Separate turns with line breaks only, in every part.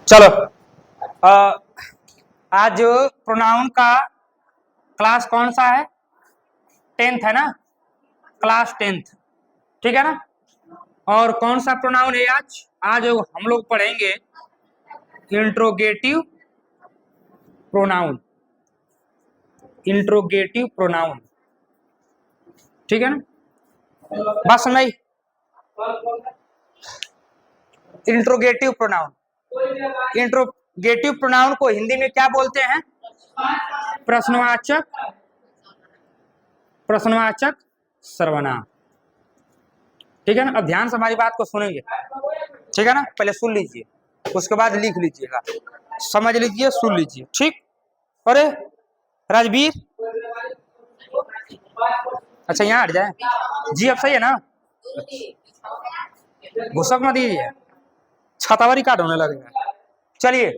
चलो आज प्रोनाउन का क्लास कौन सा है? 10th है ना, क्लास 10th, ठीक है ना। और कौन सा प्रोनाउन है आज? आज हम लोग पढ़ेंगे इंट्रोगेटिव प्रोनाउन। इंट्रोगेटिव प्रोनाउन, ठीक है ना, बात समझ आई? इंट्रोगेटिव प्रोनाउन, इंट्रोगेटिव प्रोनाउन को हिंदी में क्या बोलते हैं? प्रश्नवाचक, प्रश्नवाचक सर्वनाम, ठीक है ना। अब ध्यान से हमारी बात को सुनेंगे, ठीक है ना। पहले सुन लीजिए, उसके बाद लिख लीजिएगा, समझ लीजिए, सुन लीजिए, ठीक। अरे राजवीर, अच्छा यहाँ हट जाए जी, अब सही है ना? घुसक मत दीजिए, छातावारी काट होने लगेगा। चलिए,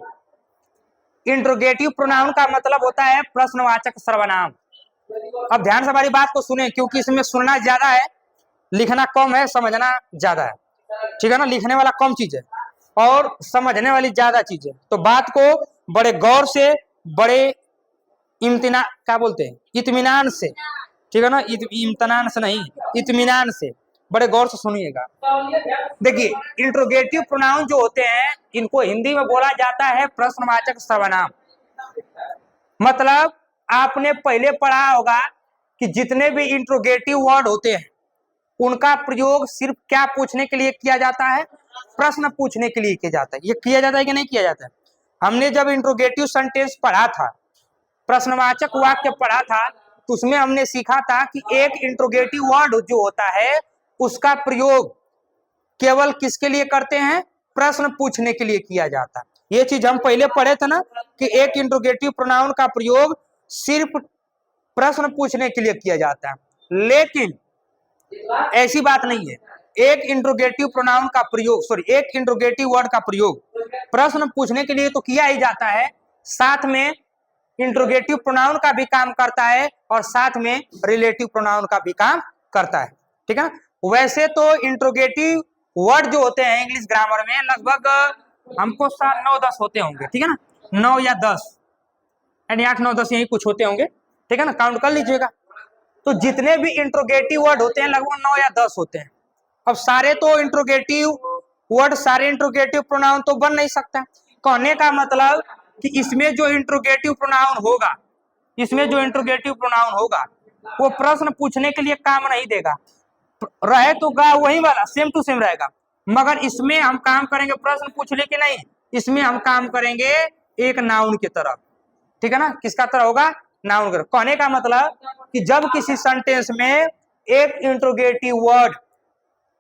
इंट्रोगेटिव प्रोनाउन का मतलब होता है प्रश्नवाचक सर्वनाम। अब ध्यान से हमारी बात को सुने, क्योंकि इसमें सुनना ज्यादा है, लिखना कम है, समझना ज्यादा है, ठीक है ना। लिखने वाला कम चीज है और समझने वाली ज्यादा चीज है। तो बात को बड़े गौर से, बड़े इम्तिना क्या बोलते हैं, इत्मीनान से, ठीक है ना। इम्तनान से नहीं, इत्मीनान से, बड़े गौर से सुनिएगा। देखिए, इंट्रोगेटिव प्रोनाउन जो होते हैं, इनको हिंदी में बोला जाता है प्रश्नवाचक सर्वनाम। मतलब आपने पहले पढ़ा होगा कि जितने भी इंट्रोगेटिव वर्ड होते हैं उनका प्रयोग सिर्फ क्या पूछने के लिए किया जाता है? प्रश्न पूछने के लिए किया जाता है। ये किया जाता है कि नहीं किया जाता है? हमने जब इंट्रोगेटिव सेंटेंस पढ़ा था, प्रश्नवाचक वाक्य पढ़ा था, तो उसमें हमने सीखा था कि एक इंट्रोगेटिव वर्ड जो होता है उसका प्रयोग केवल किसके लिए करते हैं? प्रश्न पूछने के लिए किया जाता है। ये चीज हम पहले पढ़े थे ना, कि एक इंट्रोगेटिव प्रोनाउन का प्रयोग सिर्फ प्रश्न पूछने के लिए किया जाता है। लेकिन ऐसी बात नहीं है। एक इंट्रोगेटिव प्रोनाउन का प्रयोग, सॉरी, एक इंट्रोगेटिव वर्ड का प्रयोग प्रश्न पूछने के लिए तो किया ही जाता है, साथ में इंट्रोगेटिव प्रोनाउन का भी काम करता है और साथ में रिलेटिव प्रोनाउन का भी काम करता है, ठीक है ना। वैसे तो इंट्रोगेटिव वर्ड जो होते हैं इंग्लिश ग्रामर में लगभग हमको 9-10 होते होंगे, ठीक है ना, 9 या 10, यानी 8-9-10 यही कुछ होते होंगे, ठीक है ना, काउंट कर लीजिएगा। तो जितने भी इंट्रोगेटिव वर्ड होते हैं लगभग 9 या 10 होते हैं। अब सारे तो इंट्रोगेटिव वर्ड, सारे इंट्रोगेटिव प्रोनाउन तो बन नहीं सकता। कहने का मतलब कि इसमें जो इंट्रोगेटिव प्रोनाउन होगा, इसमें जो इंट्रोगेटिव प्रोनाउन होगा वो प्रश्न पूछने के लिए काम नहीं देगा, रहे तो गा वही वाला सेम टू सेम रहेगा, मगर इसमें हम काम करेंगे प्रश्न पूछने के नहीं, इसमें हम काम करेंगे एक नाउन की तरह, ठीक है ना। किसका तरह होगा? नाउन का। कहने का मतलब कि जब किसी सेंटेंस में एक इंट्रोगेटिव वर्ड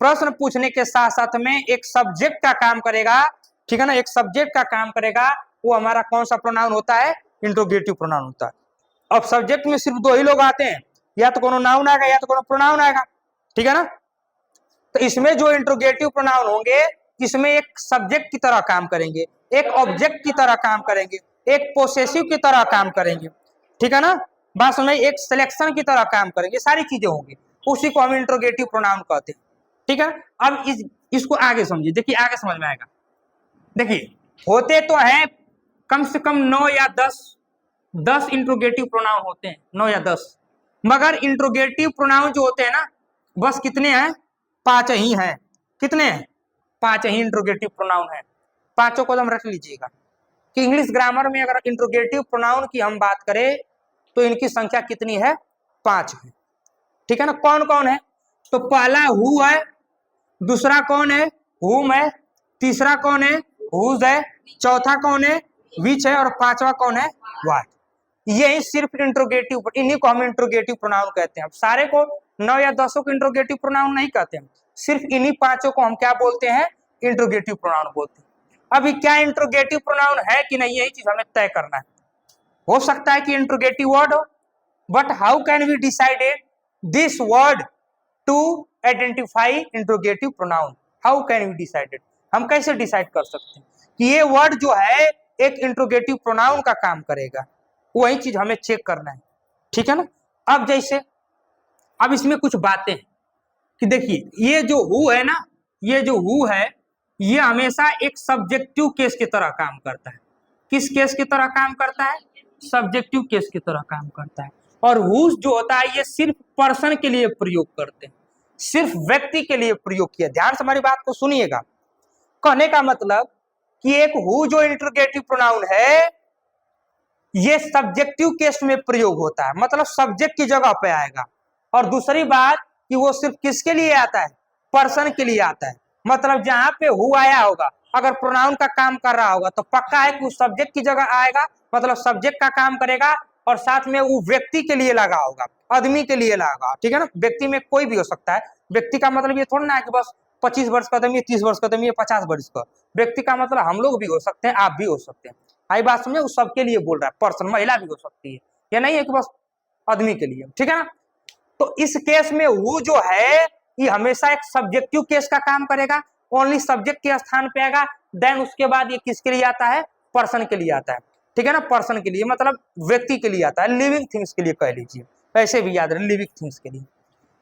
प्रश्न पूछने के साथ साथ में एक सब्जेक्ट का काम करेगा, ठीक है ना, एक सब्जेक्ट का काम करेगा, वो हमारा कौन सा प्रोनाउन होता है? इंट्रोगेटिव प्रोनाउन होता है। अब सब्जेक्ट में सिर्फ दो ही लोग आते हैं, या तो कोनो नाउन आएगा या तो कोनो प्रोनाउन आएगा, ठीक है ना। तो इसमें जो इंट्रोगेटिव प्रोनाउन होंगे, इसमें एक सब्जेक्ट की तरह काम करेंगे, एक ऑब्जेक्ट की तरह काम करेंगे, एक पोसेसिव की तरह काम करेंगे, ठीक है ना। बात सुनिए, एक सिलेक्शन की तरह काम करेंगे, सारी चीजें होंगी, उसी को हम इंट्रोगेटिव प्रोनाउन कहते हैं, ठीक है। अब इसको आगे समझिए, देखिए आगे समझ में आएगा। देखिए, होते तो है कम से कम 9 या 10 इंट्रोगेटिव प्रोनाउन होते हैं, 9 या 10, मगर इंट्रोगेटिव प्रोनाउन जो होते हैं ना, बस कितने हैं? 5 ही हैं। कितने हैं? 5 ही इंट्रोगेटिव प्रोनाउन है। पांचों को हम रख लीजिएगा कि इंग्लिश ग्रामर में अगर इंट्रोगेटिव प्रोनाउन की हम बात करें तो इनकी संख्या कितनी है? 5 है, ठीक है ना। कौन कौन है? तो पहला हु है, दूसरा कौन है? हुम है, तीसरा कौन है? हुज है, चौथा कौन है? विच है, और पांचवा कौन है? व्हाट। यही सिर्फ इंट्रोगेटिव, इन्हीं को हम इंट्रोगेटिव प्रोनाउन कहते हैं। अब सारे को 9 या 10 को इंट्रोगेटिव प्रोनाउन नहीं कहते हैं, सिर्फ इन्हीं पांचों को हम क्या बोलते हैं? इंट्रोगेटिव प्रोनाउन बोलते हैं। अभी क्या इंट्रोगेटिव प्रोनाउन है कि नहीं, यही चीज हमें तय करना है। हो सकता है कि इंट्रोगेटिव वर्ड हो, but how can we decided this word to identify interrogative pronoun? How can we decided? हम कैसे डिसाइड कर सकते हैं कि ये वर्ड जो है एक इंट्रोगेटिव प्रोनाउन का काम करेगा? वही चीज हमें चेक करना है, ठीक है ना। अब जैसे, अब इसमें कुछ बातें हैं कि देखिए, ये जो हु है ना, ये जो हु है, ये हमेशा एक सब्जेक्टिव केस की तरह काम करता है। किस केस की तरह काम करता है? सब्जेक्टिव केस की तरह काम करता है। और हुज जो होता है ये सिर्फ पर्सन के लिए प्रयोग करते हैं, सिर्फ व्यक्ति के लिए प्रयोग किया। ध्यान से हमारी बात को सुनिएगा। कहने का मतलब कि एक हु जो इंटरोगेटिव प्रोनाउन है ये सब्जेक्टिव केस में प्रयोग होता है, मतलब सब्जेक्ट की जगह पे आएगा। और दूसरी बात कि वो सिर्फ किसके लिए आता है? पर्सन के लिए आता है। मतलब जहां पे हु आया होगा, अगर प्रोनाउन का काम कर रहा होगा तो पक्का है कि उस सब्जेक्ट की जगह आएगा, मतलब सब्जेक्ट का काम करेगा। और साथ में वो व्यक्ति के लिए लगा होगा, आदमी के लिए लगा, ठीक है ना। व्यक्ति में कोई भी हो सकता है। व्यक्ति का मतलब ये थोड़ा ना है कि बस 25 वर्ष का आदमी, 30 वर्ष का आदमी, 50 वर्ष का। व्यक्ति का मतलब हम लोग भी हो सकते हैं, आप भी हो सकते हैं। आई बात समझे? वो सबके लिए बोल रहा है, पर्सन, महिला भी हो सकती है। ये नहीं है कि बस आदमी के लिए, ठीक है ना। तो इस केस में वो जो है ये हमेशा एक सब्जेक्टिव केस का काम करेगा, ओनली सब्जेक्ट के स्थान पे आएगा। देन उसके बाद ये किसके लिए आता है? पर्सन के लिए आता है, ठीक है ना। पर्सन के लिए मतलब व्यक्ति के लिए आता है, लिविंग थिंग्स के लिए कह लीजिए, ऐसे भी याद रहे, लिविंग थिंग्स के लिए।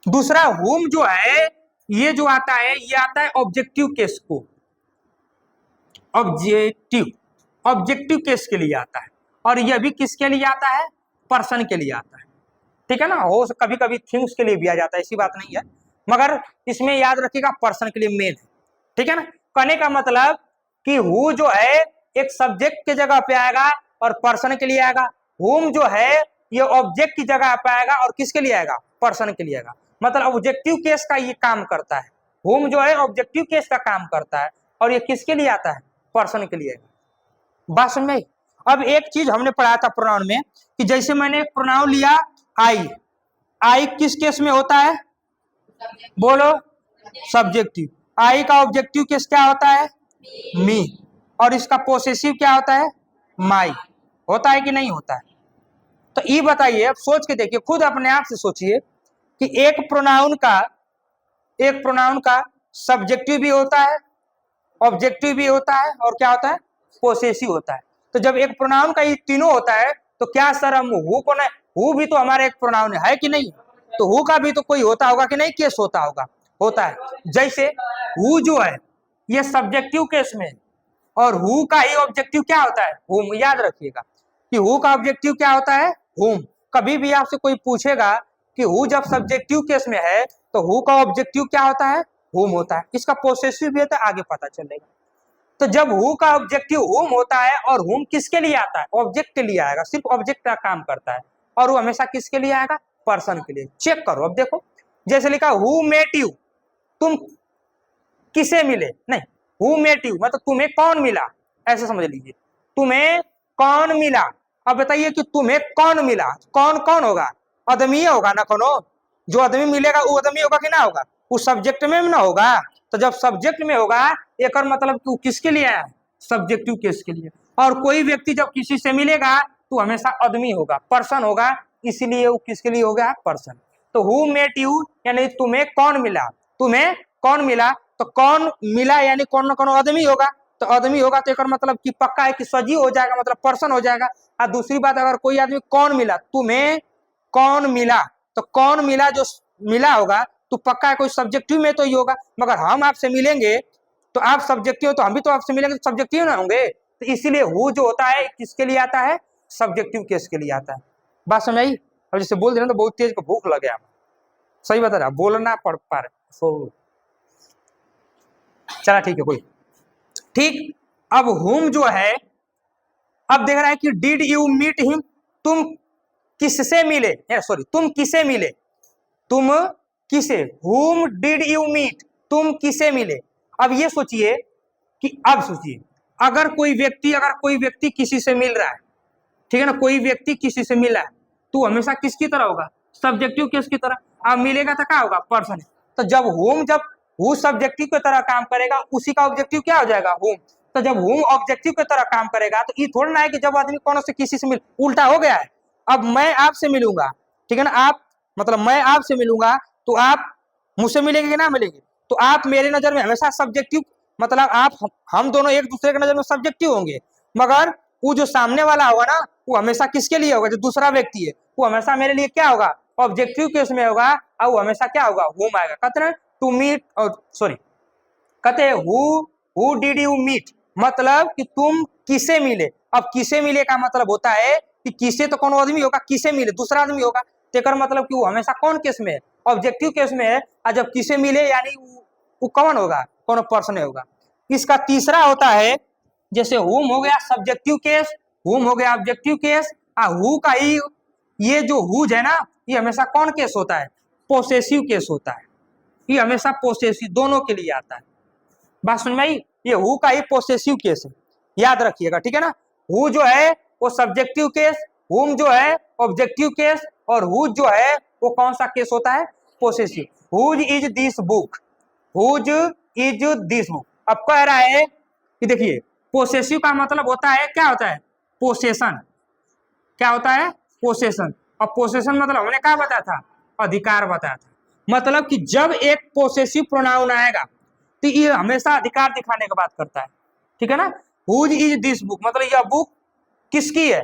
दूसरा होम जो है ये जो आता है ये आता है ऑब्जेक्टिव केस को, ऑब्जेक्टिव केस के लिए आता है। और यह भी किसके लिए आता है? पर्सन के लिए आता है, ठीक है ना। हो कभी कभी थिंग्स के लिए भी आ जाता है, ऐसी बात नहीं है, मगर इसमें याद रखिएगा पर्सन के लिए मेन है, ठीक है ना। कहने का मतलब कि हु जो है एक सब्जेक्ट की जगह पे आएगा और पर्सन के लिए आएगा। हुम जो है ये ऑब्जेक्ट की जगह पे आएगा और किसके लिए आएगा? पर्सन के लिए आएगा। मतलब ऑब्जेक्टिव केस का ये काम करता है। हुम जो है ऑब्जेक्टिव केस का काम करता है और ये किसके लिए आता है? पर्सन के लिए आएगा। बात समझ में आई? अब एक चीज हमने पढ़ा था प्रोनाउन में कि जैसे मैंने एक प्रोनाउन लिया आई, आई किस केस में होता है? बोलो, सब्जेक्टिव। आई का ऑब्जेक्टिव केस क्या होता है? मी। और इसका पोसेसिव क्या होता है? माई। होता है कि नहीं होता है? तो ये बताइए, अब सोच के देखिए, खुद अपने आप से सोचिए कि एक प्रोनाउन का सब्जेक्टिव भी होता है, ऑब्जेक्टिव भी होता है और क्या होता है? पोसेसिव होता है। तो जब एक प्रोनाउन का ये तीनों होता है तो क्या सर हम हु को नहीं, हु भी तो हमारा एक प्रोनाउन है कि नहीं? तो हु का भी तो कोई होता होगा कि नहीं, केस होता होगा, होता है। जैसे हु जो है ये सब्जेक्टिव केस में, और हु का ही ऑब्जेक्टिव क्या होता है? हुम। याद रखिएगा कि हु का ऑब्जेक्टिव क्या होता है? हुम। कभी भी आपसे कोई पूछेगा कि हु जब सब्जेक्टिव केस में है तो हु का ऑब्जेक्टिव क्या होता है? हुम होता है। इसका पोसेसिव भी होता है, आगे पता चलेगा। तो जब हु का ऑब्जेक्टिव हुम होता है और हुम किसके लिए आता है? ऑब्जेक्ट के लिए आएगा, सिर्फ ऑब्जेक्ट का काम करता है। और वो हमेशा किसके लिए आएगा? पर्सन के लिए। चेक करो, अब देखो, जैसे लिखा हु मेट यू, तुम किसे मिले, नहीं, हु मेट यू मतलब तुम्हें कौन मिला, ऐसे समझ लीजिए, तुम्हें कौन मिला। अब बताइए कि तुम्हें कौन मिला, कौन कौन होगा? आदमी होगा ना, कोनो जो आदमी मिलेगा वो आदमी होगा कि ना होगा? उस सब्जेक्ट में ना होगा। तो जब सब्जेक्ट में होगा एक और मतलब कि किसके लिए आया? सब्जेक्टिव केस के लिए। और कोई व्यक्ति जब किसी से मिलेगा तो हमेशा आदमी होगा, पर्सन होगा, इसीलिए वो किसके लिए हो गया? पर्सन। तो हु मेट यू यानी तुम्हें कौन मिला, तुम्हें कौन मिला। तो कौन मिला यानी कौन ना कौन आदमी होगा। तो आदमी होगा तो एक मतलब कि पक्का है कि सजीव हो जाएगा, मतलब पर्सन हो जाएगा। और दूसरी बात, अगर कोई आदमी कौन मिला, तुम्हें कौन मिला, तो कौन मिला जो मिला होगा तो पक्का है कोई सब्जेक्टिव में तो ही होगा। मगर हम आपसे मिलेंगे तो आप सब्जेक्टिव, तो हम भी तो आपसे मिलेंगे तो सब्जेक्टिव ना होंगे। तो इसीलिए हु जो होता है किसके लिए आता है? सब्जेक्टिव केस के लिए आता है। बात समझ आई? अब जैसे बोल देना तो बहुत तेज को भूख लगे, सही बता रहा, बोलना पड़ पा रहे। चला ठीक है, कोई ठीक। अब हुम जो है, अब देख रहा है कि डिड यू मीट हिम, तुम किससे मिले, सॉरी तुम किसे मिले, तुम किसे, हुम डिड यू मीट, तुम किसे मिले। अब ये सोचिए कि, अब सोचिए अगर कोई व्यक्ति किसी से मिल रहा है, ठीक है ना, कोई व्यक्ति किसी से मिला है तो हमेशा किसकी तरह होगा? सब्जेक्टिव केस की तरह। अब मिलेगा तो क्या होगा? पर्सन। तो जब हु सब्जेक्टिव की तरह काम करेगा, उसी का ऑब्जेक्टिव क्या हो जाएगा? हुम। तो जब हुम ऑब्जेक्टिव की तरह काम करेगा तो ये थोड़ा ना है कि जब आदमी कौन से किसी से मिल, उल्टा हो गया है। अब मैं आपसे मिलूंगा, ठीक है ना, आप मतलब मैं आपसे मिलूंगा तो आप मुझसे मिलेंगे कि ना मिलेंगे? तो आप मेरे नजर में हमेशा सब्जेक्टिव, मतलब आप हम दोनों एक दूसरे के नजर में सब्जेक्टिव होंगे। मगर वो जो सामने वाला होगा ना वो हमेशा किसके लिए होगा? जो दूसरा व्यक्ति है वो हमेशा मेरे लिए क्या होगा? ऑब्जेक्टिव केस में होगा। और वो हमेशा क्या होगा? हुम आएगा। कहते हैं टू मीट, सॉरी कहते हैं who who did you meet, मतलब कि तुम किसे मिले। अब किसे मिले का मतलब होता है कि किसे तो कौन आदमी होगा, किसे मिले दूसरा आदमी होगा, तेकर मतलब कि वो हमेशा कौन केस में है, ऑब्जेक्टिव केस में है। और जब किसे मिले यानी वो कौन होगा, कौन पर्सन होगा। इसका तीसरा होता है जैसे हुम हो गया सब्जेक्टिव केस, हुम हो गया ऑब्जेक्टिव केस, हु का ही ये जो हुज है ना, ये हमेशा कौन केस होता है, पोसेसिव केस होता है। ये हमेशा पोसेसिव दोनों के लिए आता है। बात समझ में आई, ये हु का ही पोसेसिव केस है, याद रखिएगा, ठीक है ना। हु जो है वो सब्जेक्टिव केस, हुम जो है ऑब्जेक्टिव केस, और हुज जो है वो कौन सा केस होता है, possessive. Whose is this book, whose is this book. अब कह रहा है कि देखिए पोसेसिव का मतलब होता है, क्या होता है, पोसेशन। क्या होता है, पोसेशन। और पोसेशन मतलब हमने क्या बताया था, अधिकार बताया था। मतलब कि जब एक पोसेसिव प्रोनाउन आएगा तो ये हमेशा अधिकार दिखाने की बात करता है, ठीक है ना। हुज इज दिस बुक मतलब यह बुक किसकी है,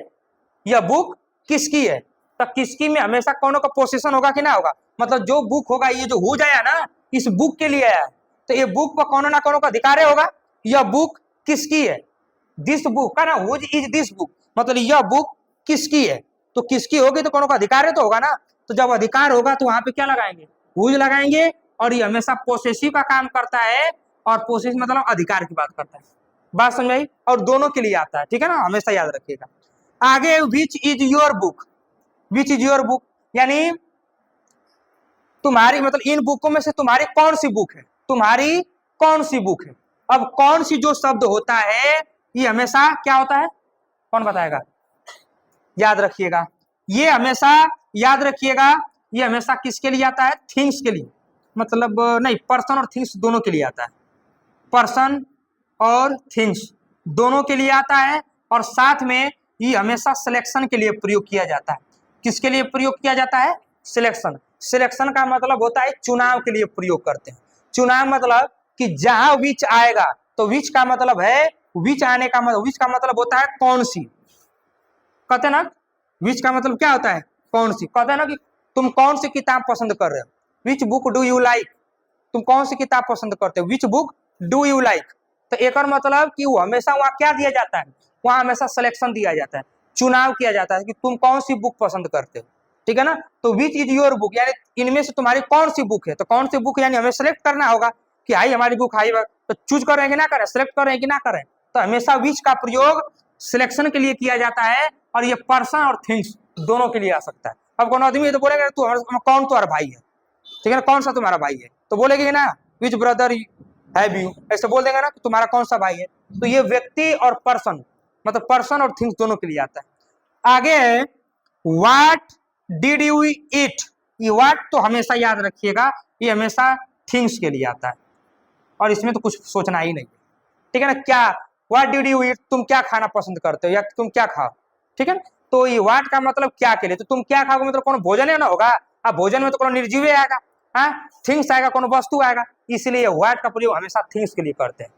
यह बुक किसकी है। तो किसकी में हमेशा कौन का पोसेशन होगा कि ना होगा, मतलब जो बुक होगा, ये जो हुज आया ना इस बुक के लिए आया, तो ये बुक पर कौन ना कौन का अधिकार होगा, यह बुक किसकी है, दिस बुक का ना, हुज इज दिस बुक मतलब यह बुक किसकी है। तो किसकी होगी तो कौन का अधिकार है तो होगा ना। तो जब अधिकार होगा तो वहां पे क्या लगाएंगे, हुज लगाएंगे। और ये हमेशा पोसेसिव का काम करता है, और पोसेसिव मतलब अधिकार की बात करता है। बात समझ आई, और दोनों के लिए आता है, ठीक है ना, हमेशा याद रखिएगा। आगे which is your book, which is your book यानी तुम्हारी, मतलब इन बुकों में से तुम्हारी कौन सी बुक है, तुम्हारी कौन सी बुक है। अब कौन सी जो शब्द होता है ये हमेशा क्या होता है, कौन बताएगा, याद रखिएगा। ये हमेशा याद रखिएगा, ये हमेशा किसके लिए आता है, थिंग्स के लिए, मतलब नहीं, पर्सन और थिंग्स दोनों के लिए आता है, पर्सन और थिंग्स दोनों के लिए आता है। और साथ में ये हमेशा सिलेक्शन के लिए प्रयोग किया जाता है। किसके लिए प्रयोग किया जाता है, सिलेक्शन। सिलेक्शन का मतलब होता है चुनाव के लिए प्रयोग करते हैं। चुनाव मतलब कि जहां विच आएगा, तो विच का मतलब है, विच आने का मतलब, विच का मतलब होता है कौन सी, कहते ना, विच का मतलब क्या होता है, कौन सी। कहते ना कि तुम कौन सी किताब पसंद कर रहे हो, which book do you like, तुम कौन सी किताब पसंद करते हो, which book do you like. तो एक और मतलब कि वो हमेशा वहां क्या दिया जाता है, वहां हमेशा सिलेक्शन दिया जाता है, चुनाव किया जाता है कि तुम कौन सी बुक पसंद करते हो, ठीक है ना। तो विच इज योर बुक यानी इनमें से तुम्हारी कौन सी बुक है, तो कौन सी बुक यानी हमें सेलेक्ट करना होगा कि हाई हमारी बुक हाई, तो चूज करें कि ना करें, सेलेक्ट करें कि ना करें। तो हमेशा विच का प्रयोग सिलेक्शन के लिए किया जाता है, और ये पर्सन और थिंग्स दोनों के लिए आ सकता है। अब कौन आदमी तो बोलेगा तू कौन तुम्हारा भाई है, ठीक है ना, कौन सा तुम्हारा भाई है, तो बोलेगी ना विच ब्रदर हैव यू, ऐसे बोल देंगे ना कि तुम्हारा कौन सा भाई है। तो ये व्यक्ति और पर्सन, मतलब पर्सन और थिंग्स दोनों के लिए आता है। आगे है व्हाट डिड यू ईट, ये व्हाट तो हमेशा याद रखिएगा, ये हमेशा थिंग्स के लिए आता है, और इसमें तो कुछ सोचना ही नहीं है, ठीक है ना। क्या व्हाट डिड यू ईट, तुम क्या खाना पसंद करते हो या तुम क्या खाओ, ठीक है ना। तो ये व्हाट का मतलब क्या के लिए, तो तुम क्या खाओगे मतलब कौन भोजन है ना होगा, अब भोजन में तो कौन निर्जीव आएगा, हाँ, थिंग्स आएगा, कौन वस्तु आएगा, इसलिए व्हाट का प्रयोग हमेशा थिंग्स के लिए करते हैं।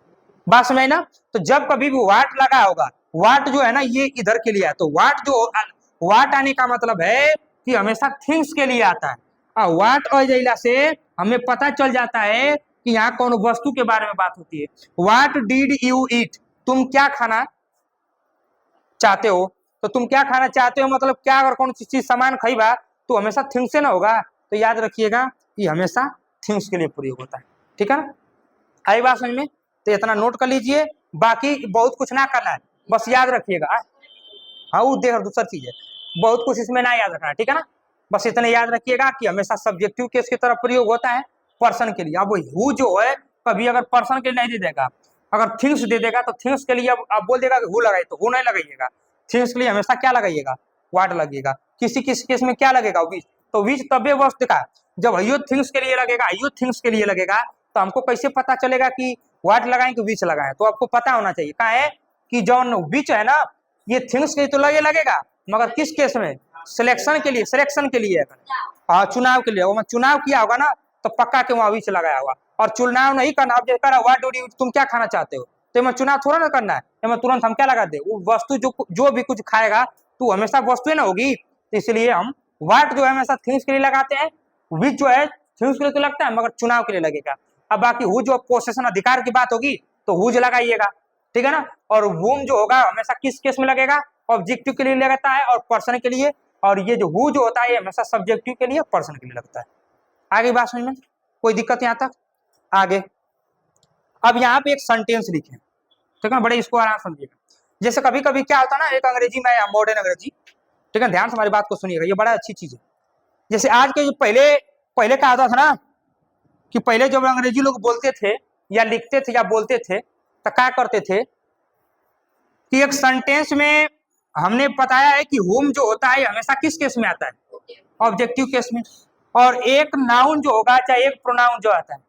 बात समझ ना। तो जब कभी भी व्हाट लगा होगा, व्हाट जो है ना ये इधर के लिए है, तो व्हाट जो व्हाट आने का मतलब है कि हमेशा थिंग्स के लिए आता है। और व्हाट आ जाइला से हमें पता चल जाता है कि यहाँ कौन वस्तु के बारे में बात होती है। व्हाट डिड यू ईट, तुम क्या खाना चाहते हो, तो तुम क्या खाना चाहते हो मतलब क्या, अगर कौन सी चीज सामान खरीबा तो हमेशा थिंग्स से ना होगा, तो याद रखिएगा ये हमेशा थिंग्स के लिए प्रयोग होता है, ठीक है ना। आई बात समझ में, तो इतना नोट कर लीजिए, बाकी बहुत कुछ ना करना है, बस याद रखिएगा। हाँ वो देख दूसरा चीज है, बहुत कुछ इसमें ना याद रखना है, ठीक है ना। बस इतने याद रखिएगा कि हमेशा सब्जेक्टिव केस की तरफ प्रयोग होता है पर्सन के लिए। अब हु जो है कभी अगर पर्सन के लिए नहीं दे देगा, अगर थिंग्स दे देगा तो थिंग्स के लिए अब बोल देगा कि हु लगाई, तो हु नहीं लगाइएगा, थिंग्स के लिए हमेशा क्या लगाइएगा, व्हाट लगेगा। किसी किसी केस में क्या लगेगा, विच, तो विच तबे वस्तु का, जब अयो थिंग्स के लिए लगेगा, अयो थिंग्स के लिए लगेगा, तो हमको कैसे पता चलेगा कि व्हाट लगाएं कि विच लगाएं, तो आपको पता होना चाहिए क्या है कि जो विच है ना ये थिंग्स के तो लगेगा, मगर किस केस में, सिलेक्शन के लिए, सिलेक्शन के लिए, हाँ चुनाव के लिए। वो चुनाव किया होगा ना तो पक्का के वहां विच लगाया होगा। और चुनाव नहीं करना, अब जैसे व्हाट डू यू, तुम क्या खाना चाहते हो, तो मैं चुनाव थोड़ा ना करना है, मैं तुरंत हम क्या लगा दे, वो वस्तु जो भी कुछ खाएगा तो हमेशा वस्तु ना होगी, तो इसलिए हम व्हाट जो है हमेशा थिंग्स के लिए लगाते हैं, विच जो है थिंग्स के लिए तो लगता है मगर चुनाव के लिए लगेगा। अब बाकी हु जो पोसेशन अधिकार की बात होगी तो हुज लगाइएगा, ठीक है ना। और whom जो होगा हमेशा किस केस में लगेगा, ऑब्जेक्टिव के लिए लगता है और पर्सन के लिए, और ये जो हु जो होता है ये हमेशा सब्जेक्टिव के लिए पर्सन के लिए लगता है। आगे बात समझ में, कोई दिक्कत यहाँ तक? आगे अब यहाँ पे एक सेंटेंस लिखे, ठीक है, बड़े इसको आराम समझिएगा। जैसे कभी कभी क्या होता है ना, एक अंग्रेजी में या मॉडर्न अंग्रेजी, ठीक है, ध्यान से हमारी बात को सुनिएगा, ये बड़ा अच्छी चीज है। जैसे आज के जो पहले पहले क्या होता था ना, कि पहले जब अंग्रेजी लोग बोलते थे या लिखते थे या बोलते थे तो क्या करते थे कि एक सेंटेंस में हमने बताया है कि होम जो होता है हमेशा किस केस में आता है, ऑब्जेक्टिव केस में। और एक नाउन जो होगा चाहे एक प्रोनाउन जो आता है,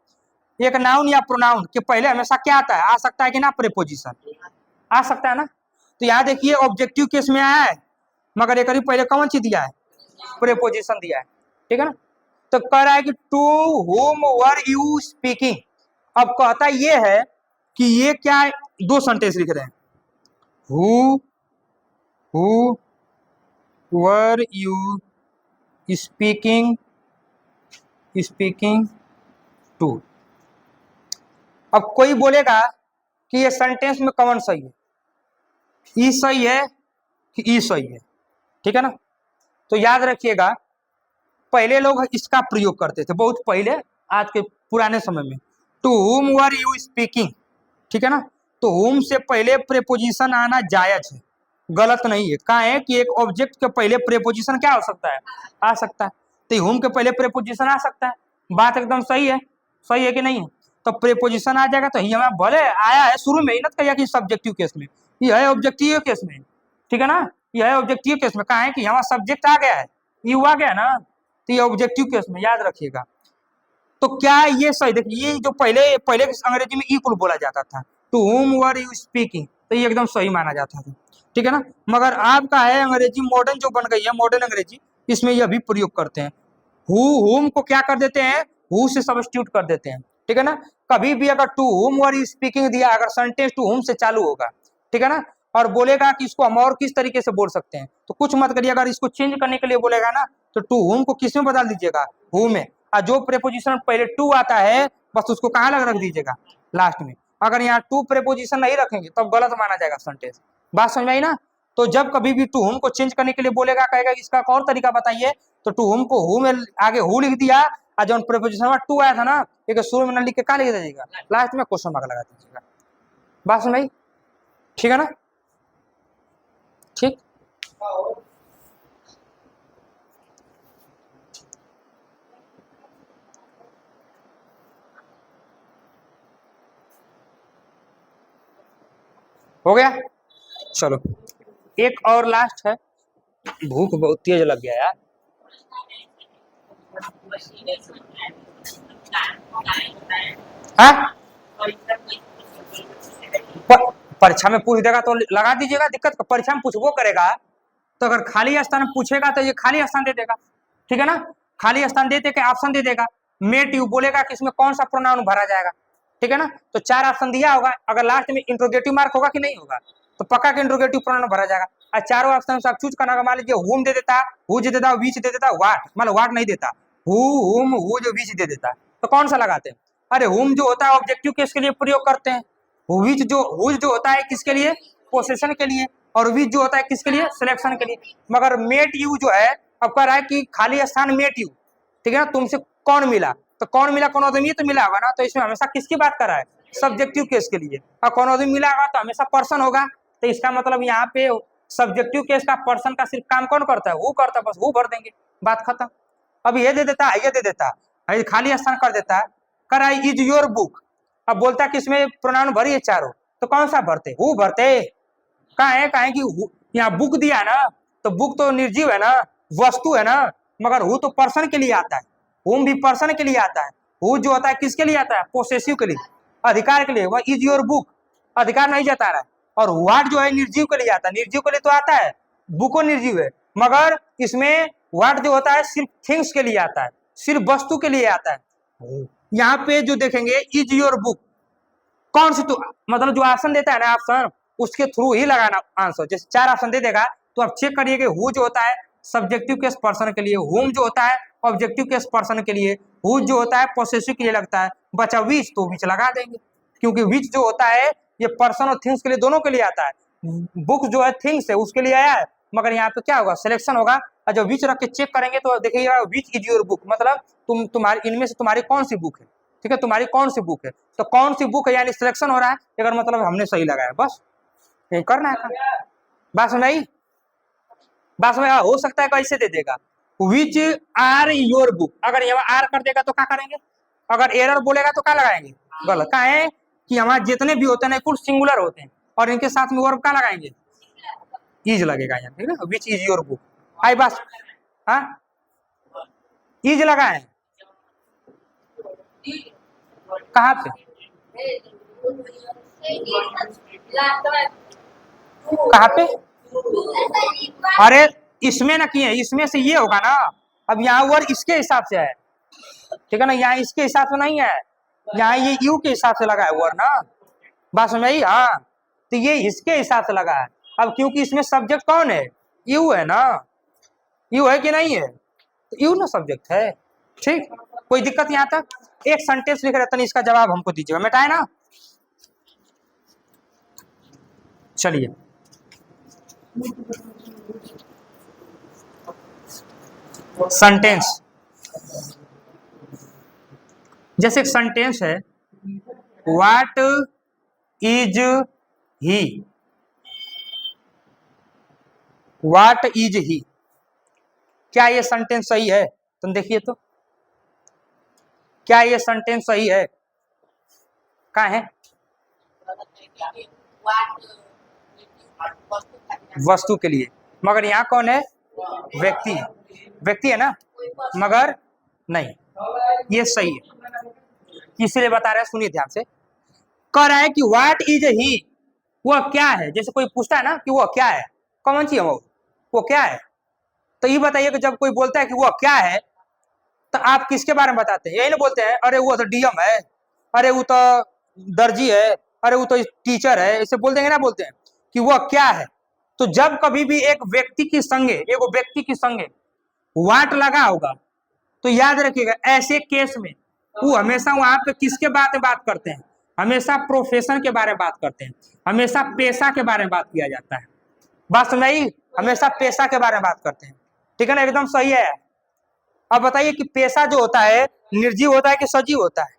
एक नाउन या प्रोनाउन के पहले हमेशा क्या आता है, आ सकता है कि ना, प्रीपोजिशन आ सकता है ना। तो यहाँ देखिए ऑब्जेक्टिव केस में आया है, मगर एक पहले कौन चीज दिया है, प्रीपोजिशन दिया है, ठीक है ना। तो कह रहा है कि to whom were you speaking. अब कहता ये है कि ये क्या है, दो सेंटेंस लिख रहे हैं, who were you speaking to. अब कोई बोलेगा कि ये सेंटेंस में कौन सही है, ई सही है कि ई सही है, ठीक है ना। तो याद रखिएगा पहले लोग इसका प्रयोग करते थे, बहुत पहले, आज के पुराने समय में, to whom were you speaking, ठीक है ना। तो हुम से पहले प्रेपोजिशन आना जायज है, गलत नहीं है। कहा है कि एक ऑब्जेक्ट के पहले प्रेपोजिशन क्या हो सकता है, आ सकता है। तो हुम के पहले प्रेपोजिशन आ सकता है, बात एकदम सही है कि नहीं है। तो प्रेपोजिशन आ जाएगा तो ही हमें भले आया है शुरू में ही ना कहिए कि सब्जेक्टिव केस में, ये है ऑब्जेक्टिव केस में, ठीक है ना, ये है ऑब्जेक्टिव केस में। कहा है कि यहाँ सब्जेक्ट आ गया है, यू आ गया ना, तो ये ऑब्जेक्टिव केस में, याद रखिएगा। तो क्या ये सही, देखिए ये जो पहले अंग्रेजी में इक्वल बोला जाता था, to whom were you speaking, तो ये एकदम सही माना जाता था, ठीक है ना। मगर आपका है अंग्रेजी मॉडर्न जो बन गई है, मॉडर्न अंग्रेजी, इसमें ये भी प्रयोग करते हैं, हुम को क्या कर देते हैं, हु से सब्स्टिट्यूट कर देते हैं, ठीक है ना। कभी भी अगर to whom were you speaking दिया, अगर सेंटेंस टू हुम से चालू होगा, ठीक है ना, और बोलेगा कि इसको हम और किस तरीके से बोल सकते हैं, तो कुछ मत करिए। अगर इसको चेंज करने के लिए बोलेगा ना, तो टू हुम को किस में बदल दीजिएगा, हु में, और जो प्रेपोजिशन पहले टू आता है बस उसको कहाँ लग रख दीजिएगा, लास्ट में। अगर यहाँ टू प्रेपोजिशन नहीं रखेंगे तब गलत माना जाएगा सेंटेंस, बात समझ में आई ना। तो जब कभी भी टू हुम को चेंज करने के लिए बोलेगा, कहेगा इसका और तरीका बताइए, तो टू हुम को हु में आगे हु लिख दिया, और जो प्रेपोजिशन में टू आया था ना, एक शुरू में न लिख के कहाँ लिख दीजिएगा, लास्ट में क्वेश्चन मार्क लगा दीजिएगा, बात समझ आई, ठीक है ना, ठीक। हो गया, चलो एक और लास्ट है, भूख बहुत तेज लग गया यार। हाँ? परीक्षा में पूछ देगा तो लगा दीजिएगा, दिक्कत परीक्षा में पूछबो करेगा तो अगर खाली स्थान पूछेगा तो ये खाली स्थान दे देगा, ठीक है ना, खाली स्थान दे के ऑप्शन दे देगा। मेट यू बोलेगा कि इसमें कौन सा प्रोनाउन भरा जाएगा, ठीक है ना। तो चार ऑप्शन दिया होगा, अगर लास्ट में इंट्रोगेटिव मार्क होगा कि नहीं होगा, तो पक्का के इंट्रोगेटिव प्रोनाउन भरा जाएगा। और चारों ऑप्शन से आप चूज करना, मान लीजिए हुम दे देता, हुज दे देता, विच दे देता, वाट, मतलब वाट नहीं देता, हु हुम हुज विच दे देता, तो कौन सा लगाते हैं? अरे हुम जो होता है ऑब्जेक्टिव केस के लिए प्रयोग करते हैं, हुज जो होता है किसके लिए, पोसेशन के लिए, और विच जो होता है किसके लिए, सिलेक्शन के लिए। मगर मेट यू जो है, अब कह रहा है कि खाली स्थान मेट यू, ठीक है ना, तुमसे कौन मिला, तो कौन मिला, कौन आदमी तो मिला होगा ना, तो इसमें हमेशा किसकी बात कर रहा है, सब्जेक्टिव केस के लिए। और कौन आदमी मिला होगा तो हमेशा पर्सन होगा, तो इसका मतलब यहाँ पे सब्जेक्टिव केस का पर्सन का सिर्फ काम कौन करता है, वो करता है, बस वो भर देंगे, बात खत्म। अब ये दे देता है, ये दे देता है, खाली स्थान कर देता है, कर रहा है इज योर बुक, अब बोलता है कि इसमें प्रोनाउन भरिए चारों, तो कौन सा भरते, वो भरते, कहा है कि यहाँ बुक दिया ना, तो बुक तो निर्जीव है ना, वस्तु है ना, मगर हु तो पर्सन के लिए आता है, हुम भी पर्सन के लिए आता है, हु जो होता है किसके लिए आता है, पोसेसिव के लिए, अधिकार के लिए, वह इज योर बुक अधिकार नहीं जता रहा है। और व्हाट जो है निर्जीव के लिए आता है, निर्जीव के लिए तो आता है, बुको निर्जीव है, मगर इसमें व्हाट जो होता है सिर्फ थिंग्स के लिए आता है, सिर्फ वस्तु के लिए आता है। यहाँ पे जो देखेंगे इज योर बुक, कौन सी, तो मतलब जो ऑप्शन देता है ना ऑप्शन, उसके थ्रू ही लगाना आंसर। जैसे चार ऑप्शन दे देगा तो आप चेक करिए कि हु जो होता है सब्जेक्टिव केस पर्सन के लिए, हुम जो होता है ऑब्जेक्टिव केस पर्सन के लिए, हु जो होता है पोसेसिव के लिए लगता है, बचा विच तो विच लगा देंगे, क्योंकि विच जो होता है ये पर्सन और थिंग्स के लिए, दोनों के लिए आता है। बुक जो है थिंग्स है उसके लिए आया है, मगर यहाँ पे क्या होगा, सिलेक्शन होगा। और जब विच रख के चेक करेंगे तो देखिएगा विच इज योर बुक, मतलब तुम्हारी इनमें से तुम्हारी कौन सी बुक है, ठीक है, तुम्हारी कौन सी बुक है, तो कौन सी बुक है यानी सिलेक्शन हो रहा है, अगर मतलब हमने सही लगाया, बस यही करना है काम। बात समझ आई? बात समझ? हो सकता है कैसे दे देगा, विच आर योर बुक, अगर यहाँ आर कर देगा तो क्या करेंगे, अगर एरर बोलेगा तो क्या लगाएंगे, गलत। क्या है कि हमारे जितने भी होते हैं कुल सिंगुलर होते हैं, और इनके साथ में वर्ब क्या लगाएंगे, इज लगेगा यहाँ, ठीक है ना, विच इज योर बुक। आई बात? हाँ, इज लगाए कहाँ पे, कहाँ पे? अरे इसमें ना किए, इसमें से ये होगा ना, अब यहाँ वर्ड इसके हिसाब से है, ठीक है ना, यहाँ इसके हिसाब से नहीं है, यहाँ ये यू के हिसाब से लगा है वर्ड ना, बात समझ आई? हाँ, तो ये इसके हिसाब से लगा है। अब क्योंकि इसमें सब्जेक्ट कौन है, यू है ना, यू है कि नहीं है, तो यू ना सब्जेक्ट है, ठीक। कोई दिक्कत यहाँ तक? एक सेंटेंस लिख रहे थे, इसका जवाब हमको दीजिएगा, मिटाए ना। चलिए सेंटेंस, जैसे एक सेंटेंस है, what is he, what is he, क्या ये सेंटेंस सही है? तुम देखिए तो, क्या ये सेंटेंस सही है? कहाँ है? वस्तु के लिए, मगर यहाँ कौन है, व्यक्ति, व्यक्ति है ना, मगर नहीं, ये सही है, इसलिए बता रहे हैं, सुनिए ध्यान से। कह रहा है कि व्हाट इज ही, वह क्या है, जैसे कोई पूछता है ना कि वह क्या है, कौन सी है वो क्या है, तो ये बताइए कि जब कोई बोलता है कि वह क्या है, तो आप किसके बारे में बताते हैं? यही ना बोलते हैं, अरे वो तो डीएम है, अरे वो तो दर्जी है, अरे वो तो टीचर है, इसे बोल देंगे ना, बोलते हैं कि वह क्या है। तो जब कभी भी एक व्यक्ति की संगे वाट लगा होगा, तो याद रखिएगा ऐसे केस में वो हमेशा वहां पे किसके बारे में बात करते हैं, हमेशा प्रोफेशन के बारे में बात करते हैं, हमेशा पेशा के बारे में बात किया जाता है। बात समझ आई? हमेशा पेशा के बारे में बात करते हैं, ठीक है ना, एकदम सही है। अब बताइए कि पेशा जो होता है निर्जीव होता है कि सजीव होता है?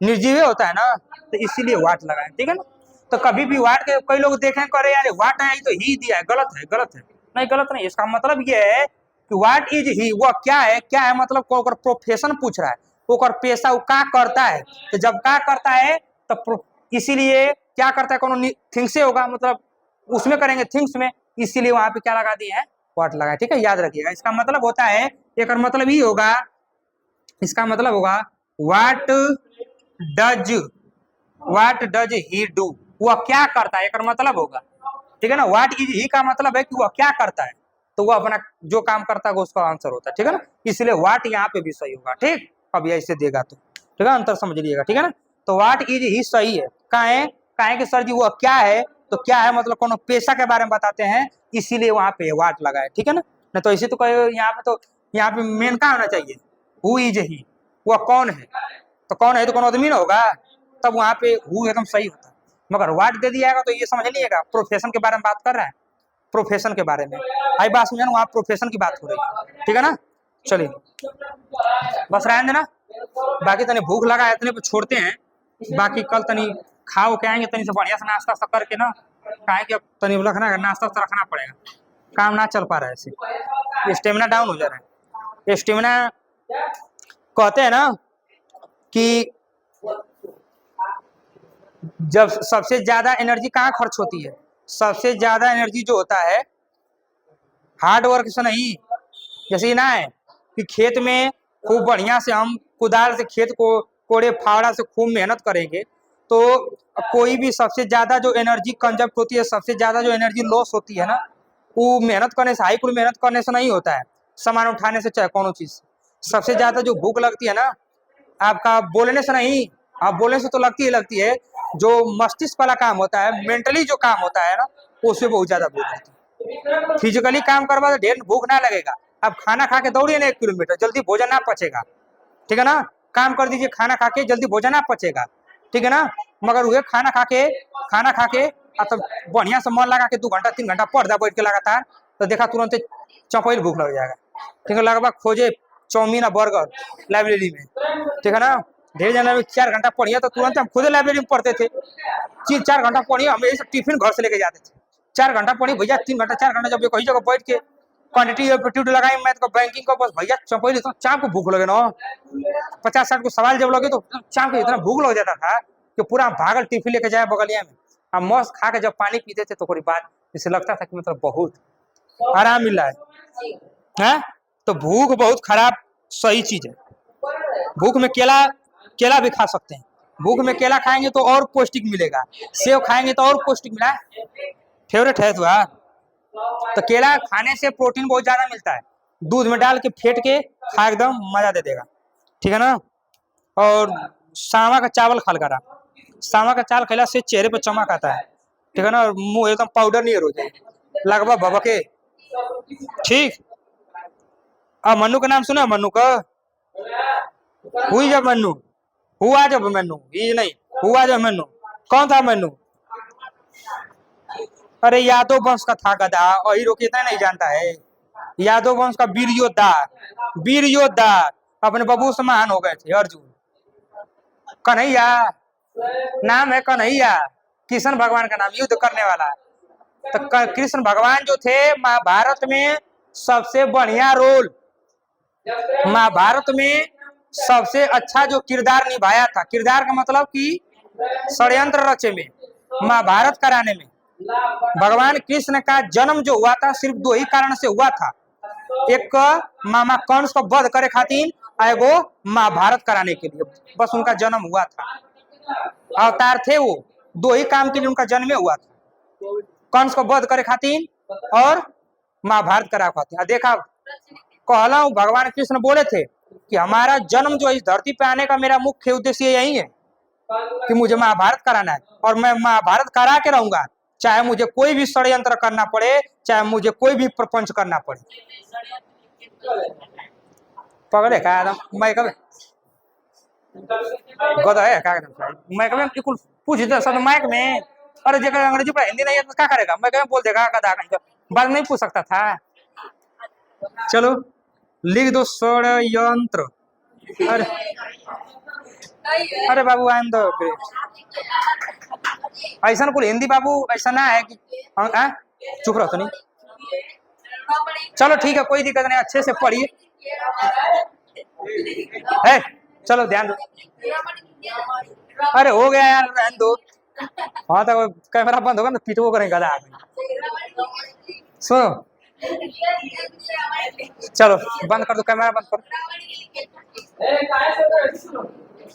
निर्जीव होता है ना, तो इसीलिए वाट लगाए, ठीक है ना। तो कभी भी वाट के कई लोग देखें करे यार वाट है तो ही दिया है, गलत है, गलत है, नहीं गलत नहीं। इसका मतलब ये है कि व्हाट इज ही, वह क्या है, क्या है मतलब को प्रोफेशन पूछ रहा है, ओकर पेशा वो क्या करता है, तो जब क्या करता है तो इसीलिए क्या करता है, कोनो थिंग्स से होगा, मतलब उसमें करेंगे थिंग्स में, इसीलिए वहां पे क्या लगा दिए हैं, व्हाट लगाए, ठीक है, याद रखिएगा। इसका मतलब होता है, एक मतलब ही होगा, इसका मतलब होगा व्हाट डज ही डू, वह क्या करता है, एक मतलब होगा, ठीक है ना। व्हाट इज ही का मतलब है कि वह क्या करता है, तो वह अपना जो काम करता है उसका आंसर होता है, ठीक है ना, इसलिए व्हाट यहाँ पे भी सही होगा, ठीक। अब यह इसे देगा तो ठीक है, अंतर समझ लीजिएगा, ठीक है ना। तो व्हाट इज ही सही है, काहे कि सर जी वह क्या है, तो क्या है मतलब कोनो पेशा के बारे में बताते हैं, इसीलिए वहां पे व्हाट लगा है, ठीक है ना। नहीं तो इसे तो यहाँ पे, तो यहाँ पे मेन क्या होना चाहिए, हु इज ही, वह कौन है, तो कौन है तो कौन आदमी ना होगा, तब वहां पे हु एकदम सही होता है। मगर व्हाट दे दिया तो ये समझ लीजिएगा प्रोफेशन के बारे में बात कर रहा है, प्रोफेशन के बारे में, आई बात समझे ना, वहाँ प्रोफेशन की बात हो रही है, ठीक है ना। चलिए बस रहने देना, बाकी तनी भूख लगा है इतने पे छोड़ते हैं, बाकी कल तनी खाओ के आएंगे, तनी से बढ़िया से नाश्ता सब करके ना, काहे कि अब तनी रखना नाश्ता तो रखना पड़ेगा, काम ना चल पा रहा है ऐसे, स्टेमिना डाउन हो जा रहा है। स्टेमिना कहते हैं ना कि जब सबसे ज्यादा एनर्जी कहाँ खर्च होती है, सबसे ज्यादा एनर्जी जो होता है हार्ड वर्क से नहीं, जैसे ना है कि खेत में खूब बढ़िया से हम कुदाल से खेत को कोड़े फावड़ा से खूब मेहनत करेंगे, तो कोई भी सबसे ज्यादा जो एनर्जी कंजप्ट होती है, सबसे ज्यादा जो एनर्जी लॉस होती है ना, वो मेहनत करने से, हाई कुल मेहनत करने से नहीं होता है, सामान उठाने से चाहे कोनो चीज, सबसे ज्यादा जो भूख लगती है ना आपका बोलने से नहीं, आप बोलने से तो लगती है, जो मस्तिष्क वाला काम होता है, मेंटली जो काम होता है ना, उसमें बहुत ज्यादा भूख लगती है। फिजिकली काम करवा तो ढेर भूख ना लगेगा, आप खाना खा के दौड़िए ना 1 किलोमीटर, जल्दी भोजन ना पचेगा, ठीक है ना, काम कर दीजिए खाना खा के, जल्दी भोजन ना पचेगा, ठीक है ना। मगर वह खाना खा के तो बढ़िया से मन लगा के 2 घंटा 3 घंटा पढ़ जा बैठ के लगातार, तो देखा तुरंत चौपैल भूख लग जाएगा। ठीक है, लगभग खोजे चाउमीन और बर्गर लाइब्रेरी में। ठीक है ना, ढेर जन 4 घंटा पढ़िए तो तुरंत हम खुद लाइब्रेरी में पढ़ते थे। 4 घंटा पढ़िए, हम यही सब टिफिन घर से लेके जाते थे। 4 घंटा पढ़ी भैया, 3 घंटा 4 घंटा जब कहीं जगह बैठ के क्वांटिटी एप्टीट्यूड लगाई मैथ का बैंकिंग का, बस भैया चौपैल तो चाप को भूख लगे ना, 50-60 को सवाल जब लगे तो चाप को इतना भूख लग जाता था कि पूरा भागल टिफिन लेके जाए बगलिया में। हम मस्त खा के जब पानी पीते थे तो कोई बात जैसे लगता था कि मतलब बहुत आराम मिल रहा है। तो भूख बहुत खराब सही चीज है। भूख में केला भी खा सकते हैं। भूख में केला खाएंगे तो और पौष्टिक मिलेगा, सेब खाएंगे तो और पौष्टिक मिला। फेवरेट है तुम्हारा? तो केला खाने से प्रोटीन बहुत ज्यादा मिलता है। दूध में डाल के फेंट के खा, एकदम मजा दे देगा। ठीक है ना। और सावा का चावल खा करा, सावा का चावल खिला से चेहरे पे चमक आता है। ठीक है ना, और मुंह एकदम पाउडर नहीं हो जाए लगभग बाबा के। ठीक, अब मन्नू का नाम सुना? मन्नू का हुई जब मन्नू हुआ, जब मन्नू ये नहीं हुआ जब मन्नू। कौन था मन्नू? अरे यादव वंश का था गधा, और हीरो कितना नहीं जानता है। यादव वंश का वीर योद्धा, वीर योद्धा अपने बबू से महान हो गए थे अर्जुन। कन्हैया नाम है, कन्हैया कृष्ण भगवान का नाम, युद्ध करने वाला। तो कृष्ण भगवान जो थे महाभारत में सबसे बढ़िया रोल, महाभारत में सबसे अच्छा जो किरदार निभाया था, किरदार का मतलब कि षड्यंत्र रचे में, महाभारत कराने में। भगवान कृष्ण का जन्म जो हुआ था सिर्फ 2 ही कारण से हुआ था। एक मामा कंस को वध करे खातिर, एगो महाभारत कराने के लिए, बस उनका जन्म हुआ था। अवतार थे वो, 2 ही काम के लिए उनका जन्म हुआ था, कंस को वध करे खातिर और महाभारत करा खातिर। देखा कहला भगवान कृष्ण बोले थे कि हमारा जन्म जो इस धरती पे आने का मेरा मुख्य उद्देश्य यही है कि मुझे महाभारत कराना है, और मैं महाभारत करा के रहूंगा, चाहे मुझे कोई भी षड्यंत्र करना पड़े, चाहे मुझे कोई भी प्रपंच करना पड़े। पकड़े का मैं कब गधा है का मैं कभी बिल्कुल पूछ दे सब माइक में। अरे जगह अंग्रेजी पर हिंदी नहीं है तो क्या करेगा, मैं कभी बोल देगा गधा कहीं बात नहीं पूछ सकता था। चलो लिख दो षड्यंत्र। अरे अरे बाबू आई एम द ग्रेट। ऐसा कुल हिंदी बाबू ऐसा ना है कि चुप रहो तो नहीं। चलो ठीक है, कोई दिक्कत नहीं, अच्छे से पढ़िए। है चलो ध्यान दो। अरे हो गया यार, रहने दो। हाँ तो कैमरा बंद होगा ना पीटो करेंगे गधा आदमी। सुनो चलो बंद कर दो, कैमरा बंद करो।